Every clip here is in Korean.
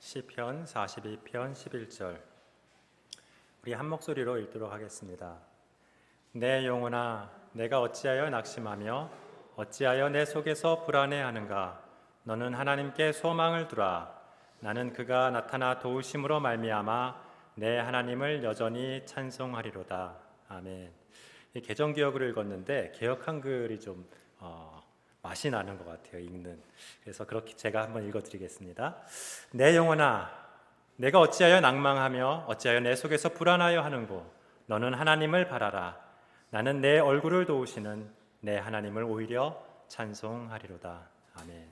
시편 42편 11절 우리 한 목소리로 읽도록 하겠습니다. 내 영혼아 내가 어찌하여 낙심하며 어찌하여 내 속에서 불안해하는가. 너는 하나님께 소망을 두라. 나는 그가 나타나 도우심으로 말미암아 내 하나님을 여전히 찬송하리로다. 아멘. 이 개정기역을 읽었는데 개역 한글이 좀 맛이 나는 것 같아요, 읽는. 그래서 그렇게 제가 한번 읽어드리겠습니다. 내 영혼아 내가 어찌하여 낭망하며 어찌하여 내 속에서 불안하여 하는고. 너는 하나님을 바라라. 나는 내 얼굴을 도우시는 내 하나님을 오히려 찬송하리로다. 아멘.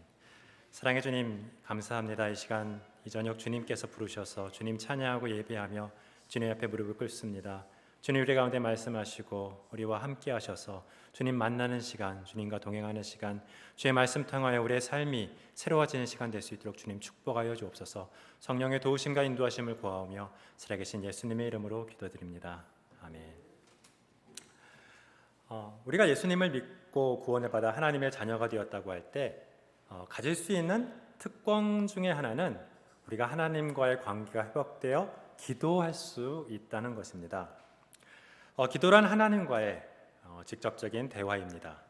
사랑의 주님, 감사합니다. 이 시간 이 저녁 주님께서 부르셔서 주님 찬양하고 예배하며 주님 앞에 무릎을 꿇습니다. 주님 우리 가운데 말씀하시고 우리와 함께 하셔서 주님 만나는 시간, 주님과 동행하는 시간, 주의 말씀 통하여 우리의 삶이 새로워지는 시간 될 수 있도록 주님 축복하여 주옵소서. 성령의 도우심과 인도하심을 구하오며 살아계신 예수님의 이름으로 기도드립니다. 아멘. 우리가 예수님을 믿고 구원을 받아 하나님의 자녀가 되었다고 할 때 가질 수 있는 특권 중에 하나는 우리가 하나님과의 관계가 회복되어 기도할 수 있다는 것입니다. 기도란 하나님과의 직접적인 대화입니다.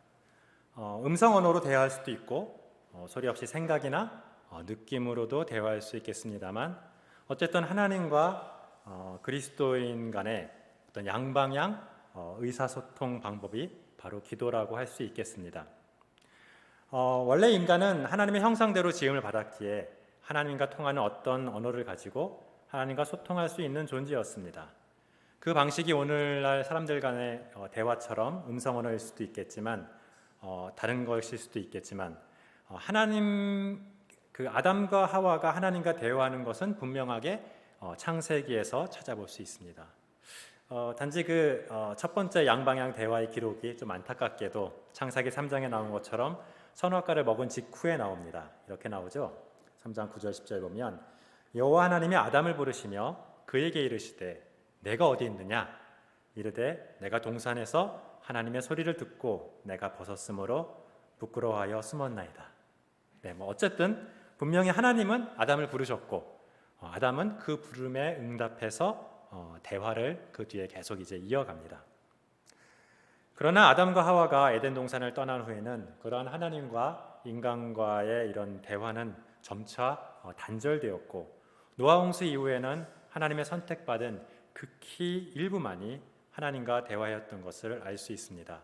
음성 언어로 대화할 수도 있고 소리 없이 생각이나 느낌으로도 대화할 수 있겠습니다만 어쨌든 하나님과 그리스도인 간의 어떤 양방향 의사소통 방법이 바로 기도라고 할 수 있겠습니다. 원래 인간은 하나님의 형상대로 지음을 받았기에 하나님과 통하는 어떤 언어를 가지고 하나님과 소통할 수 있는 존재였습니다. 그 방식이 오늘날 사람들 간의 대화처럼 음성 언어일 수도 있겠지만 다른 것일 수도 있겠지만 하나님 그 아담과 하와가 하나님과 대화하는 것은 분명하게 창세기에서 찾아볼 수 있습니다. 단지 그 첫 번째 양방향 대화의 기록이 좀 안타깝게도 창세기 3장에 나온 것처럼 선악과를 먹은 직후에 나옵니다. 이렇게 나오죠. 3장 9절 10절 보면 여호와 하나님이 아담을 부르시며 그에게 이르시되 내가 어디 있느냐. 이르되 내가 동산에서 하나님의 소리를 듣고 내가 벗었으므로 부끄러워하여 숨었나이다. 어쨌든 분명히 하나님은 아담을 부르셨고 아담은 그 부름에 응답해서 대화를 그 뒤에 계속 이제 이어갑니다. 그러나 아담과 하와가 에덴 동산을 떠난 후에는 그러한 하나님과 인간과의 이런 대화는 점차 단절되었고 노아 홍수 이후에는 하나님의 선택받은 극히 일부만이 하나님과 대화했던 것을 알 수 있습니다.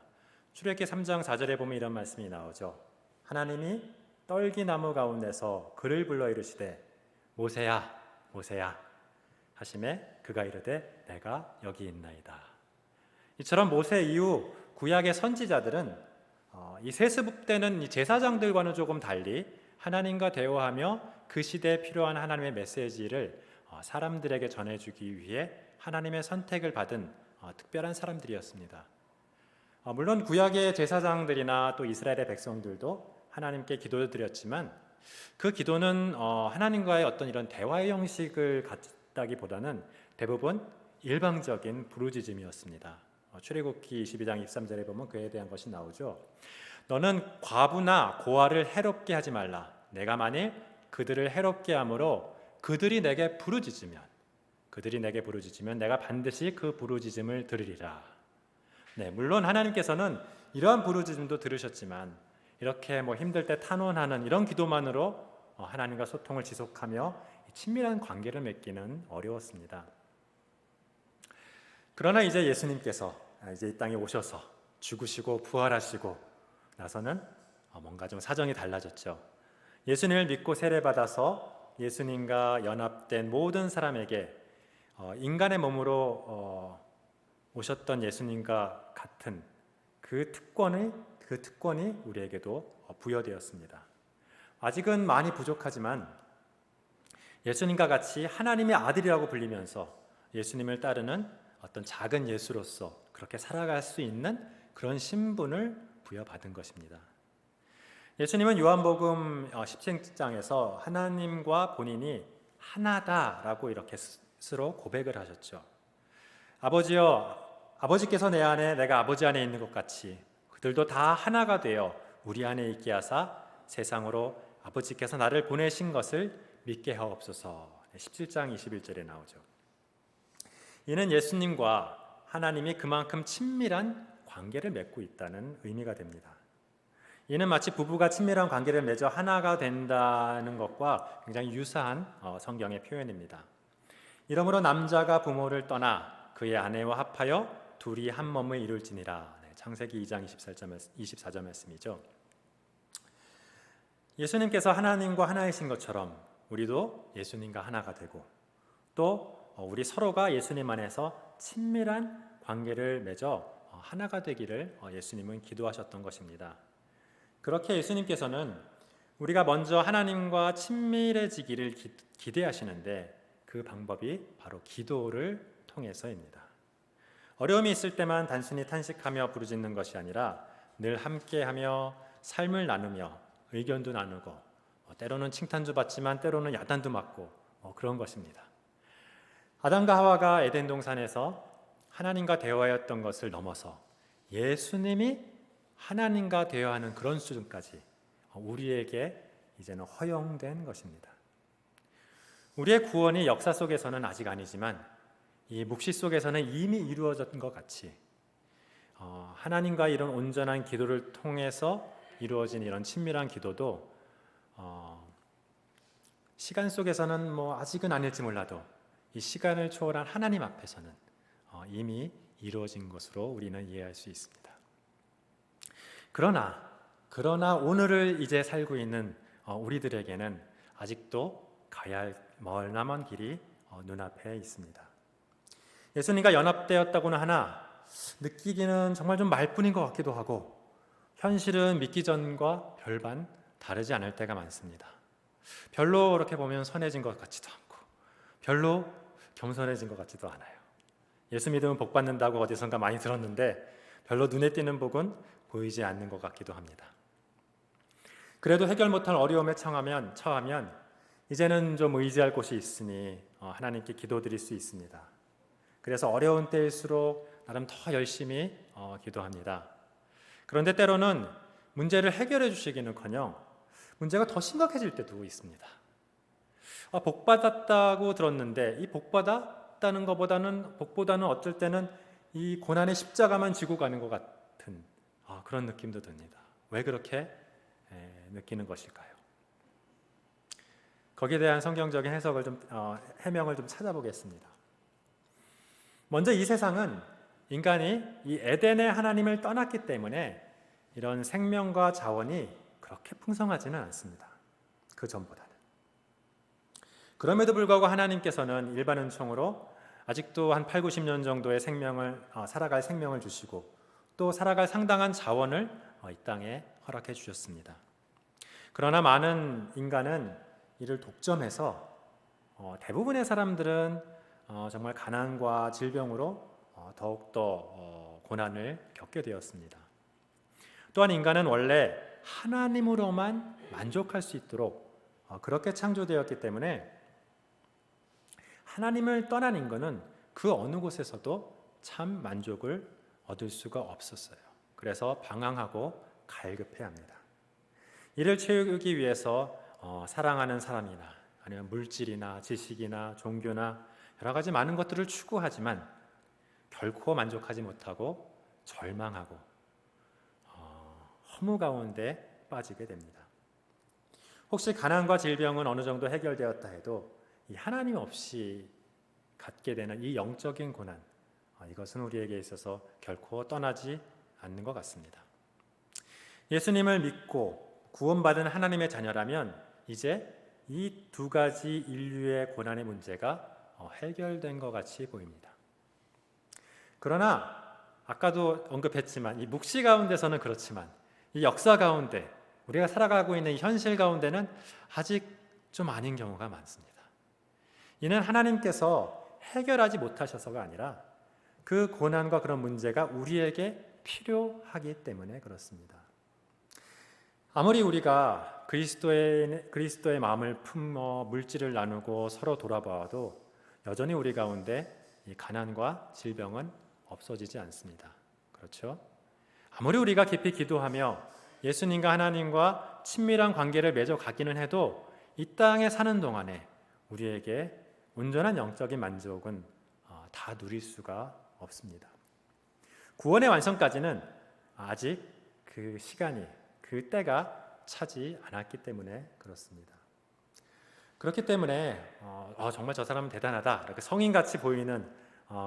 출애굽기 3장 4절에 보면 이런 말씀이 나오죠. 하나님이 떨기나무 가운데서 그를 불러 이르시되 모세야 모세야 하시매 그가 이르되 내가 여기 있나이다. 이처럼 모세 이후 구약의 선지자들은 이 세습되는 이 제사장들과는 조금 달리 하나님과 대화하며 그 시대에 필요한 하나님의 메시지를 사람들에게 전해주기 위해 하나님의 선택을 받은 특별한 사람들이었습니다. 물론 구약의 제사장들이나 또 이스라엘의 백성들도 하나님께 기도를 드렸지만 그 기도는 하나님과의 어떤 이런 대화의 형식을 갖다기보다는 대부분 일방적인 부르짖음이었습니다. 출애굽기 22장 23절에 보면 그에 대한 것이 나오죠. 너는 과부나 고아를 해롭게 하지 말라. 내가 만일 그들을 해롭게 함으로 그들이 내게 부르짖으면 내가 반드시 그 부르짖음을 들으리라. 물론 하나님께서는 이러한 부르짖음도 들으셨지만 이렇게 힘들 때 탄원하는 이런 기도만으로 하나님과 소통을 지속하며 친밀한 관계를 맺기는 어려웠습니다. 그러나 이제 예수님께서 이제 이 땅에 오셔서 죽으시고 부활하시고 나서는 뭔가 좀 사정이 달라졌죠. 예수님을 믿고 세례받아서 예수님과 연합된 모든 사람에게 인간의 몸으로 오셨던 예수님과 같은 그 특권이 우리에게도 부여되었습니다. 아직은 많이 부족하지만 예수님과 같이 하나님의 아들이라고 불리면서 예수님을 따르는 어떤 작은 예수로서 그렇게 살아갈 수 있는 그런 신분을 부여받은 것입니다. 예수님은 요한복음 17장에서 하나님과 본인이 하나다라고 이렇게 스스로 고백을 하셨죠. 아버지여, 아버지께서 내 안에 내가 아버지 안에 있는 것 같이 그들도 다 하나가 되어 우리 안에 있게 하사 세상으로 아버지께서 나를 보내신 것을 믿게 하옵소서. 17장 21절에 나오죠. 이는 예수님과 하나님이 그만큼 친밀한 관계를 맺고 있다는 의미가 됩니다. 이는 마치 부부가 친밀한 관계를 맺어 하나가 된다는 것과 굉장히 유사한 성경의 표현입니다. 이러므로 남자가 부모를 떠나 그의 아내와 합하여 둘이 한 몸을 이룰지니라. 창세기 2장 24절 말씀이죠. 예수님께서 하나님과 하나이신 것처럼 우리도 예수님과 하나가 되고 또 우리 서로가 예수님 안에서 친밀한 관계를 맺어 하나가 되기를 예수님은 기도하셨던 것입니다. 그렇게 예수님께서는 우리가 먼저 하나님과 친밀해지기를 기대하시는데 그 방법이 바로 기도를 통해서입니다. 어려움이 있을 때만 단순히 탄식하며 부르짖는 것이 아니라 늘 함께하며 삶을 나누며 의견도 나누고 때로는 칭찬도 받지만 때로는 야단도 맞고 그런 것입니다. 아담과 하와가 에덴 동산에서 하나님과 대화했던 것을 넘어서 예수님이 하나님과 대화하는 그런 수준까지 우리에게 이제는 허용된 것입니다. 우리의 구원이 역사 속에서는 아직 아니지만 이 묵시 속에서는 이미 이루어진 것 같이 하나님과 이런 온전한 기도를 통해서 이루어진 이런 친밀한 기도도 시간 속에서는 아직은 아닐지 몰라도 이 시간을 초월한 하나님 앞에서는 이미 이루어진 것으로 우리는 이해할 수 있습니다. 그러나 오늘을 이제 살고 있는 우리들에게는 아직도 가야 할 멀나먼 길이 눈앞에 있습니다. 예수님과 연합되었다고는 하나 느끼기는 정말 좀 말뿐인 것 같기도 하고 현실은 믿기 전과 별반 다르지 않을 때가 많습니다. 별로 그렇게 보면 선해진 것 같지도 않고 별로 겸손해진 것 같지도 않아요. 예수 믿으면 복 받는다고 어디선가 많이 들었는데 별로 눈에 띄는 복은 보이지 않는 것 같기도 합니다. 그래도 해결 못할 어려움에 처하면 이제는 좀 의지할 곳이 있으니 하나님께 기도드릴 수 있습니다. 그래서 어려운 때일수록 나름 더 열심히 기도합니다. 그런데 때로는 문제를 해결해 주시기는커녕 문제가 더 심각해질 때도 있습니다. 복 받았다고 들었는데 이 복 받았다는 복보다는 어쩔 때는 이 고난의 십자가만 지고 가는 것 같은 그런 느낌도 듭니다. 왜 그렇게 느끼는 것일까요? 거기에 대한 성경적인 해명을 좀 찾아보겠습니다. 먼저 이 세상은 인간이 이 에덴의 하나님을 떠났기 때문에 이런 생명과 자원이 그렇게 풍성하지는 않습니다. 그 전보다는. 그럼에도 불구하고 하나님께서는 일반 은총으로 아직도 한 8, 90년 정도의 살아갈 생명을 주시고 또 살아갈 상당한 자원을 이 땅에 허락해 주셨습니다. 그러나 많은 인간은 이를 독점해서 대부분의 사람들은 정말 가난과 질병으로 더욱더 고난을 겪게 되었습니다. 또한 인간은 원래 하나님으로만 만족할 수 있도록 그렇게 창조되었기 때문에 하나님을 떠난 인간은 그 어느 곳에서도 참 만족을 얻을 수가 없었어요. 그래서 방황하고 갈급해합니다. 이를 채우기 위해서 사랑하는 사람이나 아니면 물질이나 지식이나 종교나 여러 가지 많은 것들을 추구하지만 결코 만족하지 못하고 절망하고 허무 가운데 빠지게 됩니다. 혹시 가난과 질병은 어느 정도 해결되었다 해도 이 하나님 없이 갖게 되는 이 영적인 고난, 이것은 우리에게 있어서 결코 떠나지 않는 것 같습니다. 예수님을 믿고 구원받은 하나님의 자녀라면 이제 이 두 가지 인류의 고난의 문제가 해결된 것 같이 보입니다. 그러나 아까도 언급했지만 이 묵시 가운데서는 그렇지만 이 역사 가운데 우리가 살아가고 있는 이 현실 가운데는 아직 좀 아닌 경우가 많습니다. 이는 하나님께서 해결하지 못하셔서가 아니라 그 고난과 그런 문제가 우리에게 필요하기 때문에 그렇습니다. 아무리 우리가 그리스도의 마음을 품어 물질을 나누고 서로 돌아봐도 여전히 우리 가운데 이 가난과 질병은 없어지지 않습니다. 그렇죠? 아무리 우리가 깊이 기도하며 예수님과 하나님과 친밀한 관계를 맺어 가기는 해도 이 땅에 사는 동안에 우리에게 온전한 영적인 만족은 다 누릴 수가 없습니다. 구원의 완성까지는 아직 그 시간이, 그 때가 차지 않았기 때문에 그렇습니다. 그렇기 때문에 정말 저 사람은 대단하다, 이렇게 성인같이 보이는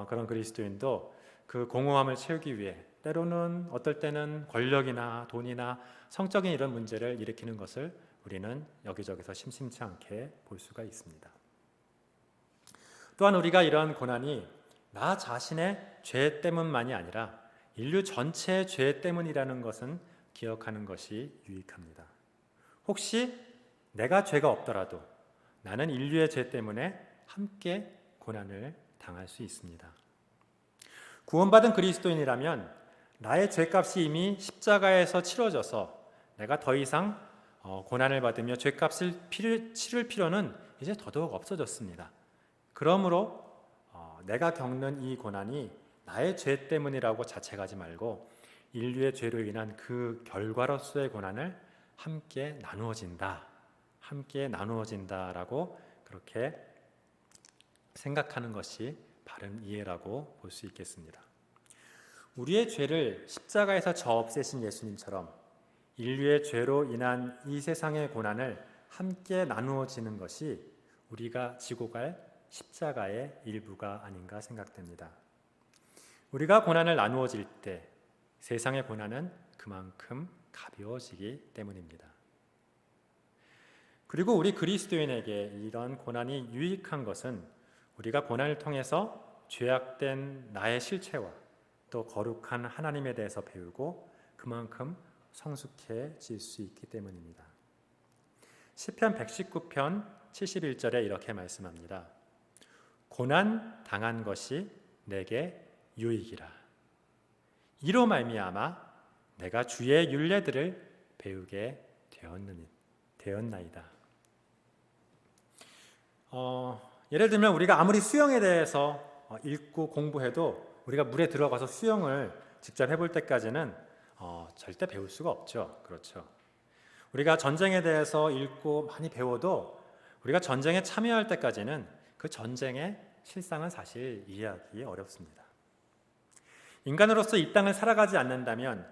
그런 그리스도인도 그 공허함을 채우기 위해 때로는 어떨 때는 권력이나 돈이나 성적인 이런 문제를 일으키는 것을 우리는 여기저기서 심심치 않게 볼 수가 있습니다. 또한 우리가 이러한 고난이 나 자신의 죄 때문만이 아니라 인류 전체의 죄 때문이라는 것은 기억하는 것이 유익합니다. 혹시 내가 죄가 없더라도 나는 인류의 죄 때문에 함께 고난을 당할 수 있습니다. 구원받은 그리스도인이라면 나의 죄값이 이미 십자가에서 치러져서 내가 더 이상 고난을 받으며 죄값을 치를 필요는 이제 더더욱 없어졌습니다. 그러므로 내가 겪는 이 고난이 나의 죄 때문이라고 자책하지 말고 인류의 죄로 인한 그 결과로서의 고난을 함께 나누어진다라고 그렇게 생각하는 것이 바른 이해라고 볼 수 있겠습니다. 우리의 죄를 십자가에서 저 없애신 예수님처럼 인류의 죄로 인한 이 세상의 고난을 함께 나누어지는 것이 우리가 지고 갈 십자가의 일부가 아닌가 생각됩니다. 우리가 고난을 나누어질 때 세상의 고난은 그만큼 가벼워지기 때문입니다. 그리고 우리 그리스도인에게 이런 고난이 유익한 것은 우리가 고난을 통해서 죄악된 나의 실체와 또 거룩한 하나님에 대해서 배우고 그만큼 성숙해질 수 있기 때문입니다. 시편 119편 71절에 이렇게 말씀합니다. 고난 당한 것이 내게 유익이라. 이로 말미암아 내가 주의 율례들을 배우게 되었나이다. 예를 들면 우리가 아무리 수영에 대해서 읽고 공부해도 우리가 물에 들어가서 수영을 직접 해볼 때까지는 절대 배울 수가 없죠. 그렇죠. 우리가 전쟁에 대해서 읽고 많이 배워도 우리가 전쟁에 참여할 때까지는 그 전쟁의 실상은 사실 이해하기 어렵습니다. 인간으로서 이 땅을 살아가지 않는다면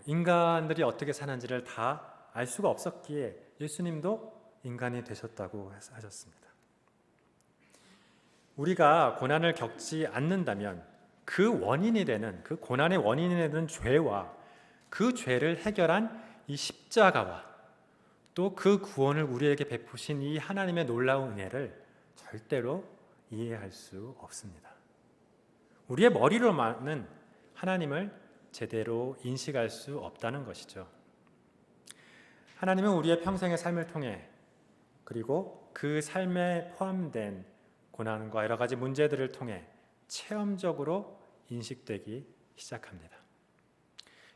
인간들이 어떻게 사는지를 다 알 수가 없었기에 예수님도 인간이 되셨다고 하셨습니다. 우리가 고난을 겪지 않는다면 그 원인이 되는, 그 고난의 원인이 되는 죄와 그 죄를 해결한 이 십자가와 또 그 구원을 우리에게 베푸신 이 하나님의 놀라운 은혜를 절대로 이해할 수 없습니다. 우리의 머리로만은 하나님을 제대로 인식할 수 없다는 것이죠. 하나님은 우리의 평생의 삶을 통해 그리고 그 삶에 포함된 고난과 여러 가지 문제들을 통해 체험적으로 인식되기 시작합니다.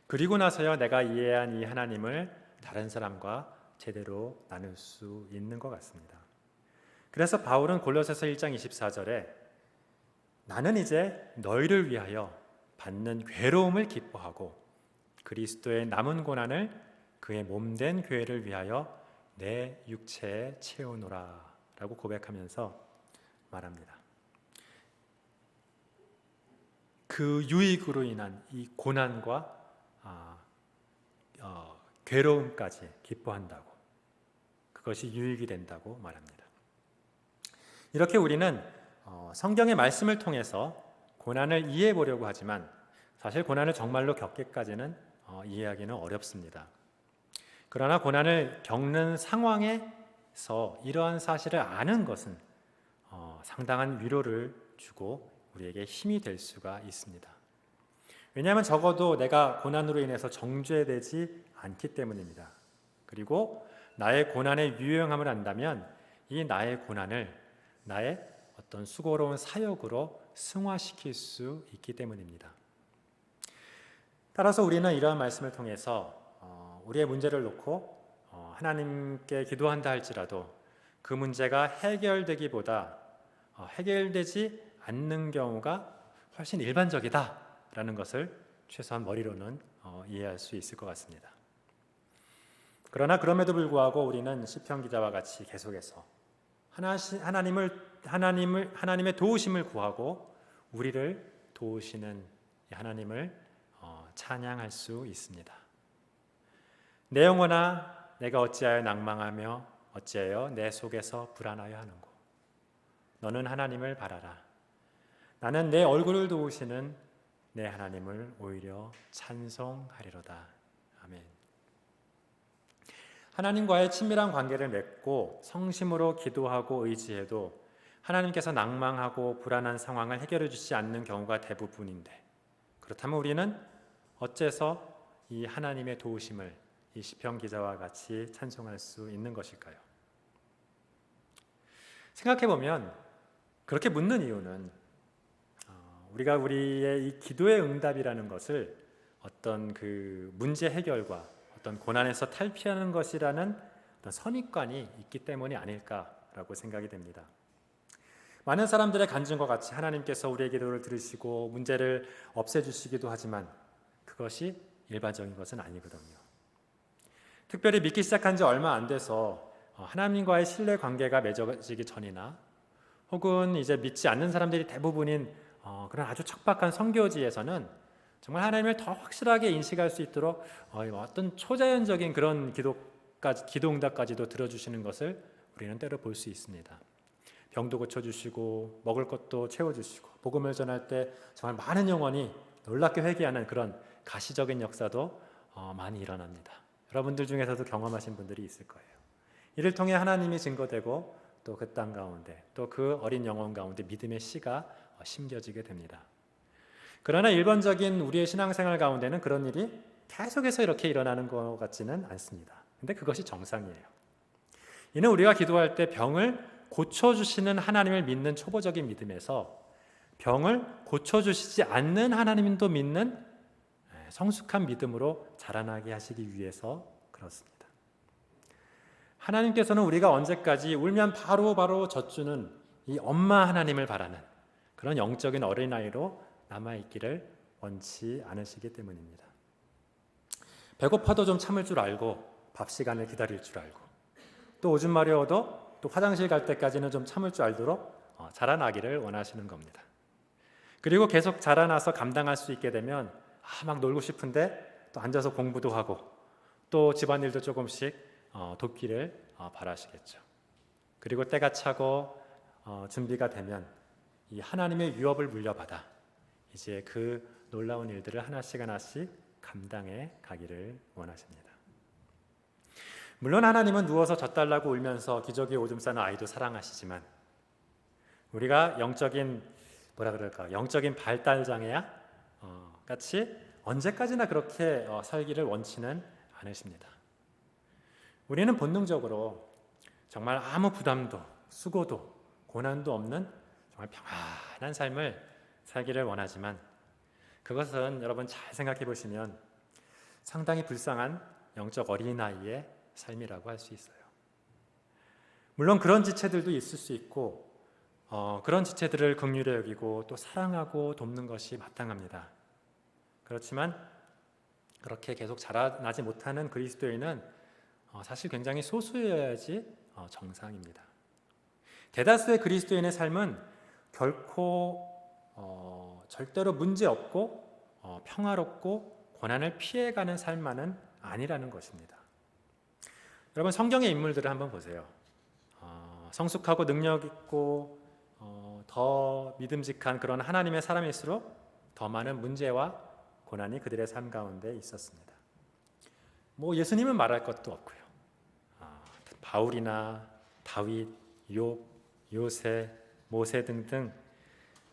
그리고 나서야 내가 이해한 이 하나님을 다른 사람과 제대로 나눌 수 있는 것 같습니다. 그래서 바울은 골로새서 1장 24절에 나는 이제 너희를 위하여 받는 괴로움을 기뻐하고 그리스도의 남은 고난을 그의 몸된 교회를 위하여 내 육체에 채우노라 라고 고백하면서 말합니다. 그 유익으로 인한 이 고난과 괴로움까지 기뻐한다고, 그것이 유익이 된다고 말합니다. 이렇게 우리는 성경의 말씀을 통해서 고난을 이해해 보려고 하지만 사실 고난을 정말로 겪기까지는 이해하기는 어렵습니다. 그러나 고난을 겪는 상황에서 이러한 사실을 아는 것은 상당한 위로를 주고 우리에게 힘이 될 수가 있습니다. 왜냐하면 적어도 내가 고난으로 인해서 정죄되지 않기 때문입니다. 그리고 나의 고난의 유용함을 안다면 이 나의 고난을 나의 어떤 수고로운 사역으로 승화시킬 수 있기 때문입니다. 따라서 우리는 이러한 말씀을 통해서 우리의 문제를 놓고 하나님께 기도한다 할지라도 그 문제가 해결되기보다 해결되지 않는 경우가 훨씬 일반적이다라는 것을 최소한 머리로는 이해할 수 있을 것 같습니다. 그러나 그럼에도 불구하고 우리는 시편 기자와 같이 계속해서 하나님의 도우심을 구하고 우리를 도우시는 하나님을 찬양할 수 있습니다. 내 영혼아, 내가 어찌하여 낭망하며 어찌하여 내 속에서 불안하여 하는고. 너는 하나님을 바라라. 나는 내 얼굴을 도우시는 내 하나님을 오히려 찬송하리로다. 아멘. 하나님과의 친밀한 관계를 맺고 성심으로 기도하고 의지해도 하나님께서 낭망하고 불안한 상황을 해결해 주지 않는 경우가 대부분인데, 그렇다면 우리는 어째서 이 하나님의 도우심을 이 시편 기자와 같이 찬송할 수 있는 것일까요? 생각해 보면 그렇게 묻는 이유는 우리가 우리의 이 기도의 응답이라는 것을 어떤 그 문제 해결과 어떤 고난에서 탈피하는 것이라는 어떤 선입관이 있기 때문이 아닐까라고 생각이 됩니다. 많은 사람들의 간증과 같이 하나님께서 우리의 기도를 들으시고 문제를 없애주시기도 하지만 그것이 일반적인 것은 아니거든요. 특별히 믿기 시작한 지 얼마 안 돼서 하나님과의 신뢰 관계가 맺어지기 전이나 혹은 이제 믿지 않는 사람들이 대부분인 그런 아주 척박한 선교지에서는 정말 하나님을 더 확실하게 인식할 수 있도록 어떤 초자연적인 그런 기도 응답까지도 들어주시는 것을 우리는 때로 볼 수 있습니다. 병도 고쳐주시고 먹을 것도 채워주시고 복음을 전할 때 정말 많은 영혼이 놀랍게 회개하는 그런 가시적인 역사도 많이 일어납니다. 여러분들 중에서도 경험하신 분들이 있을 거예요. 이를 통해 하나님이 증거되고 또 그 땅 가운데 또 그 어린 영혼 가운데 믿음의 씨가 심겨지게 됩니다. 그러나 일반적인 우리의 신앙생활 가운데는 그런 일이 계속해서 이렇게 일어나는 것 같지는 않습니다. 근데 그것이 정상이에요. 이는 우리가 기도할 때 병을 고쳐주시는 하나님을 믿는 초보적인 믿음에서 병을 고쳐주시지 않는 하나님도 믿는 성숙한 믿음으로 자라나게 하시기 위해서 그렇습니다. 하나님께서는 우리가 언제까지 울면 바로 젖주는 이 엄마 하나님을 바라는 그런 영적인 어린아이로 남아있기를 원치 않으시기 때문입니다. 배고파도 좀 참을 줄 알고 밥 시간을 기다릴 줄 알고 또 오줌 마려워도 또 화장실 갈 때까지는 좀 참을 줄 알도록 자라나기를 원하시는 겁니다. 그리고 계속 자라나서 감당할 수 있게 되면 막 놀고 싶은데 또 앉아서 공부도 하고 또 집안일도 조금씩 돕기를 바라시겠죠. 그리고 때가 차고 준비가 되면 이 하나님의 유업을 물려받아 이제 그 놀라운 일들을 하나씩 감당해 가기를 원하십니다. 물론 하나님은 누워서 젖달라고 울면서 기저귀에 오줌 싸는 아이도 사랑하시지만 우리가 영적인 발달장애야 같이 언제까지나 그렇게 살기를 원치는 않으십니다. 우리는 본능적으로 정말 아무 부담도 수고도 고난도 없는 정말 평안한 삶을 살기를 원하지만 그것은 여러분 잘 생각해 보시면 상당히 불쌍한 영적 어린아이의 삶이라고 할 수 있어요. 물론 그런 지체들도 있을 수 있고 그런 지체들을 긍휼히 여기고 또 사랑하고 돕는 것이 마땅합니다. 그렇지만 그렇게 계속 자라나지 못하는 그리스도인은 사실 굉장히 소수여야지 정상입니다. 대다수의 그리스도인의 삶은 결코 절대로 문제없고 평화롭고 고난을 피해가는 삶만은 아니라는 것입니다. 여러분 성경의 인물들을 한번 보세요. 성숙하고 능력 있고 더 믿음직한 그런 하나님의 사람일수록 더 많은 문제와 고난이 그들의 삶 가운데 있었습니다. 예수님은 말할 것도 없고요. 바울이나 다윗, 욥, 요새, 모세 등등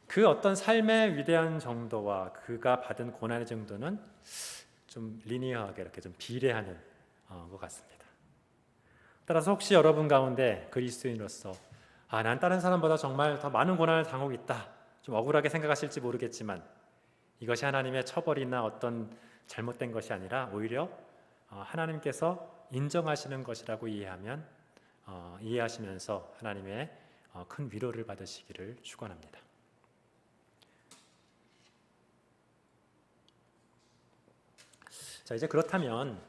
그 어떤 삶의 위대한 정도와 그가 받은 고난의 정도는 좀 리니어하게 이렇게 좀 비례하는 것 같습니다. 따라서 혹시 여러분 가운데 그리스도인으로서 난 다른 사람보다 정말 더 많은 고난을 당하고 있다, 좀 억울하게 생각하실지 모르겠지만 이것이 하나님의 처벌이나 어떤 잘못된 것이 아니라 오히려 하나님께서 인정하시는 것이라고 이해하시면서 하나님의 큰 위로를 받으시기를 축원합니다. 자, 이제 그렇다면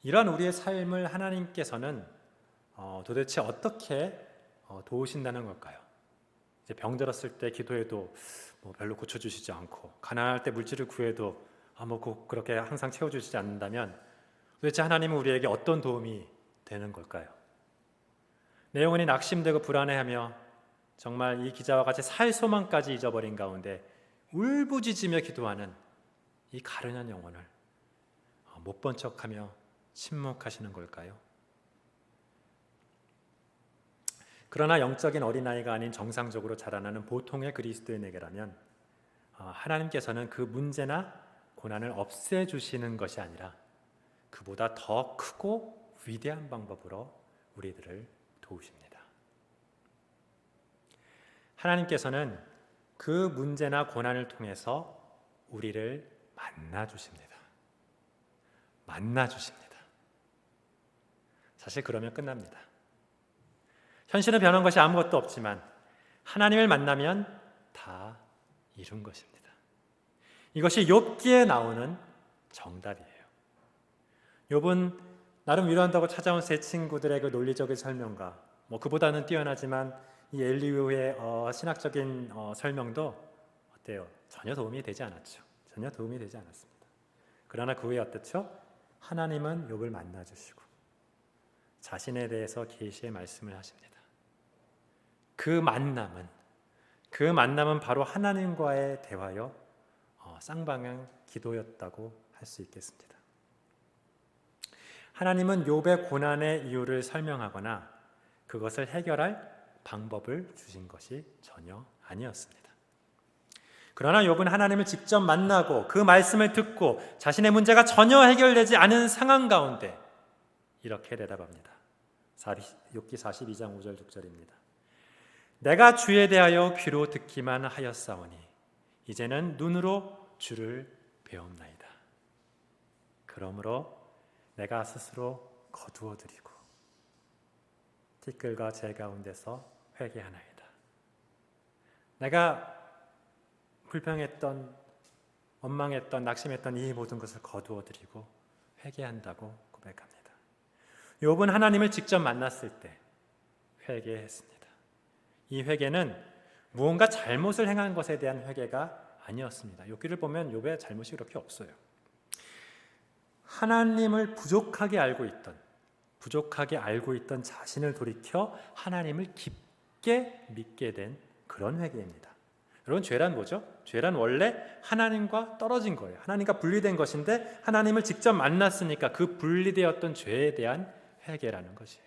이러한 우리의 삶을 하나님께서는 도대체 어떻게 도우신다는 걸까요? 이제 병들었을 때 기도해도 별로 고쳐주시지 않고, 가난할 때 물질을 구해도 그렇게 항상 채워주시지 않는다면 도대체 하나님은 우리에게 어떤 도움이 되는 걸까요? 내 영혼이 낙심되고 불안해하며 정말 이 기자와 같이 살 소망까지 잊어버린 가운데 울부짖으며 기도하는 이 가련한 영혼을 못 본 척하며 침묵하시는 걸까요? 그러나 영적인 어린아이가 아닌 정상적으로 자라나는 보통의 그리스도인에게라면 하나님께서는 그 문제나 고난을 없애주시는 것이 아니라 그보다 더 크고 위대한 방법으로 우리들을 도우십니다. 하나님께서는 그 문제나 고난을 통해서 우리를 만나주십니다. 만나주십니다. 사실 그러면 끝납니다. 현실은 변한 것이 아무것도 없지만 하나님을 만나면 다 이룬 것입니다. 이것이 욥기에 나오는 정답이에요. 욥은 나름 위로한다고 찾아온 세 친구들의 그 논리적인 설명과 그보다는 뛰어나지만 이 엘리후의 신학적인 설명도 어때요? 전혀 도움이 되지 않았죠. 전혀 도움이 되지 않았습니다. 그러나 그 후에 어떻죠? 하나님은 욥을 만나주시고 자신에 대해서 계시의 말씀을 하십니다. 그 만남은 바로 하나님과의 대화요 쌍방향 기도였다고 할 수 있겠습니다. 하나님은 욥의 고난의 이유를 설명하거나 그것을 해결할 방법을 주신 것이 전혀 아니었습니다. 그러나 욥은 하나님을 직접 만나고 그 말씀을 듣고 자신의 문제가 전혀 해결되지 않은 상황 가운데 이렇게 대답합니다. 욥기 42장 5절 6절입니다. 내가 주에 대하여 귀로 듣기만 하였사오니 이제는 눈으로 주를 배움나이다. 그러므로 내가 스스로 거두어드리고 티끌과 재 가운데서 회개하나이다. 내가 불평했던, 원망했던, 낙심했던 이 모든 것을 거두어드리고 회개한다고 고백합니다. 욥은 하나님을 직접 만났을 때 회개했습니다. 이 회개는 무언가 잘못을 행한 것에 대한 회개가 아니었습니다. 욥기를 보면 욥의 잘못이 그렇게 없어요. 하나님을 부족하게 알고 있던 자신을 돌이켜 하나님을 깊게 믿게 된 그런 회개입니다. 여러분, 죄란 뭐죠? 죄란 원래 하나님과 떨어진 거예요. 하나님과 분리된 것인데 하나님을 직접 만났으니까 그 분리되었던 죄에 대한 회개라는 것이에요.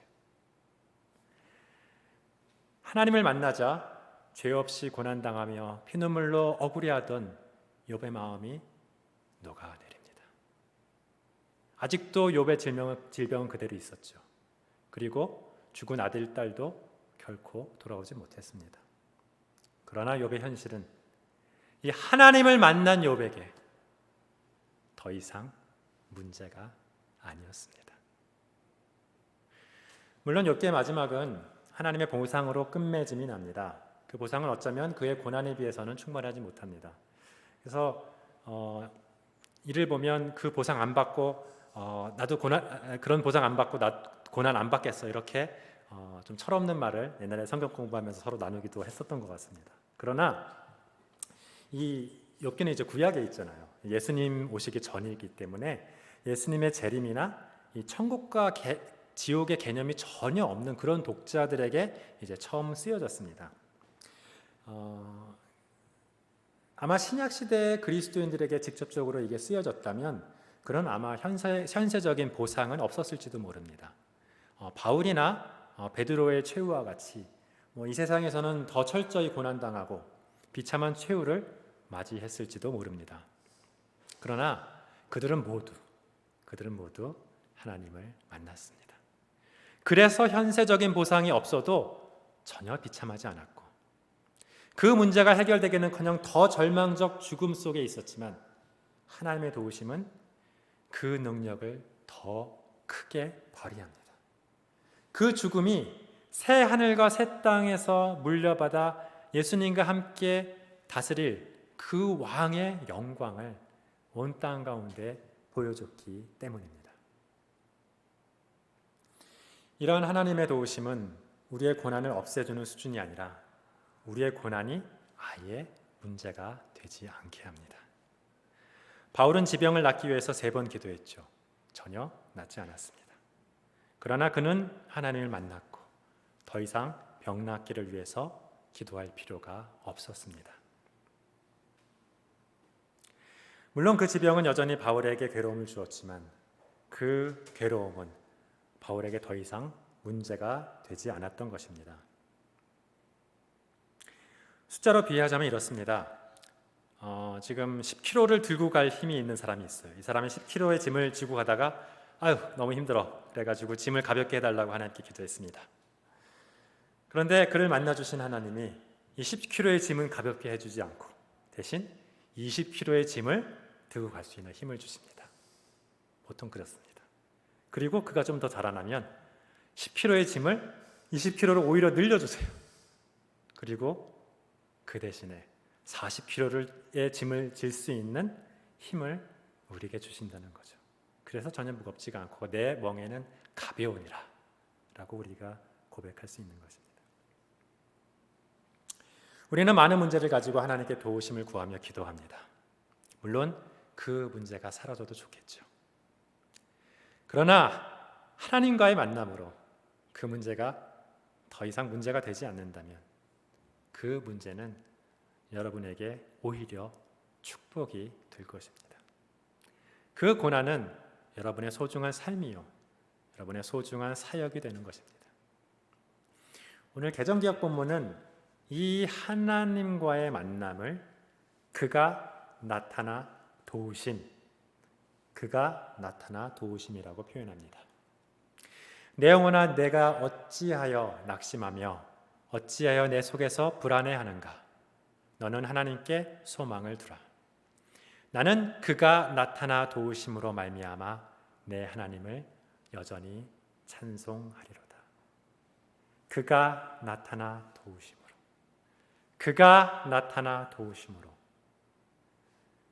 하나님을 만나자 죄 없이 고난당하며 피눈물로 억울해하던 욥의 마음이 녹아내립니다. 아직도 욥의 질병은 그대로 있었죠. 그리고 죽은 아들, 딸도 결코 돌아오지 못했습니다. 그러나 욥의 현실은 이 하나님을 만난 욥에게 더 이상 문제가 아니었습니다. 물론 욥기의 마지막은 하나님의 보상으로 끝맺음이 납니다. 그 보상은 어쩌면 그의 고난에 비해서는 충분하지 못합니다. 그래서 이를 보면 그 보상 안 받고 나도 그런 보상 안 받고 나 고난 안 받겠어, 이렇게 좀 철없는 말을 옛날에 성경 공부하면서 서로 나누기도 했었던 것 같습니다. 그러나 이 욥기는 이제 구약에 있잖아요. 예수님 오시기 전이기 때문에 예수님의 재림이나 이 천국과 지옥의 개념이 전혀 없는 그런 독자들에게 이제 처음 쓰여졌습니다. 아마 신약 시대의 그리스도인들에게 직접적으로 이게 쓰여졌다면 그런 아마 현세적인 보상은 없었을지도 모릅니다. 바울이나 베드로의 최후와 같이 이 세상에서는 더 철저히 고난당하고 비참한 최후를 맞이했을지도 모릅니다. 그러나 그들은 모두 하나님을 만났습니다. 그래서 현세적인 보상이 없어도 전혀 비참하지 않았고 그 문제가 해결되기는커녕 더 절망적 죽음 속에 있었지만 하나님의 도우심은 그 능력을 더 크게 발휘합니다. 그 죽음이 새 하늘과 새 땅에서 물려받아 예수님과 함께 다스릴 그 왕의 영광을 온 땅 가운데 보여줬기 때문입니다. 이런 하나님의 도우심은 우리의 고난을 없애주는 수준이 아니라 우리의 고난이 아예 문제가 되지 않게 합니다. 바울은 지병을 낫기 위해서 3번 기도했죠. 전혀 낫지 않았습니다. 그러나 그는 하나님을 만났고 더 이상 병 낫기를 위해서 기도할 필요가 없었습니다. 물론 그 지병은 여전히 바울에게 괴로움을 주었지만 그 괴로움은 바울에게 더 이상 문제가 되지 않았던 것입니다. 숫자로 비유하자면 이렇습니다. 지금 10kg를 들고 갈 힘이 있는 사람이 있어요. 이 사람이 10kg의 짐을 지고 가다가 아유 너무 힘들어 그래가지고 짐을 가볍게 해달라고 하나님께 기도했습니다. 그런데 그를 만나주신 하나님이 이 10kg의 짐은 가볍게 해주지 않고 대신 20kg의 짐을 들고 갈 수 있는 힘을 주십니다. 보통 그렇습니다. 그리고 그가 좀 더 자라나면 10kg의 짐을 20kg로 오히려 늘려주세요. 그리고 그 대신에 40kg의 짐을 질 수 있는 힘을 우리에게 주신다는 거죠. 그래서 전혀 무겁지가 않고 내 멍에는 가벼우니라 라고 우리가 고백할 수 있는 것입니다. 우리는 많은 문제를 가지고 하나님께 도우심을 구하며 기도합니다. 물론 그 문제가 사라져도 좋겠죠. 그러나 하나님과의 만남으로 그 문제가 더 이상 문제가 되지 않는다면 그 문제는 여러분에게 오히려 축복이 될 것입니다. 그 고난은 여러분의 소중한 삶이요, 여러분의 소중한 사역이 되는 것입니다. 오늘 개정기억 본문은 이 하나님과의 만남을 그가 나타나 도우심이라고 표현합니다. 내 영혼아 내가 어찌하여 낙심하며 어찌하여 내 속에서 불안해하는가? 너는 하나님께 소망을 두라. 나는 그가 나타나 도우심으로 말미암아 내 하나님을 여전히 찬송하리로다. 그가 나타나 도우심으로,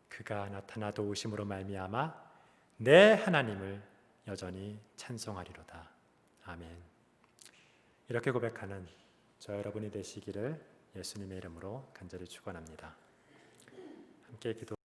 그가 나타나 도우심으로 말미암아 내 하나님을 여전히 찬송하리로다. 아멘. 이렇게 고백하는 저 여러분이 되시기를 예수님의 이름으로 간절히 축원합니다. 함께 기도.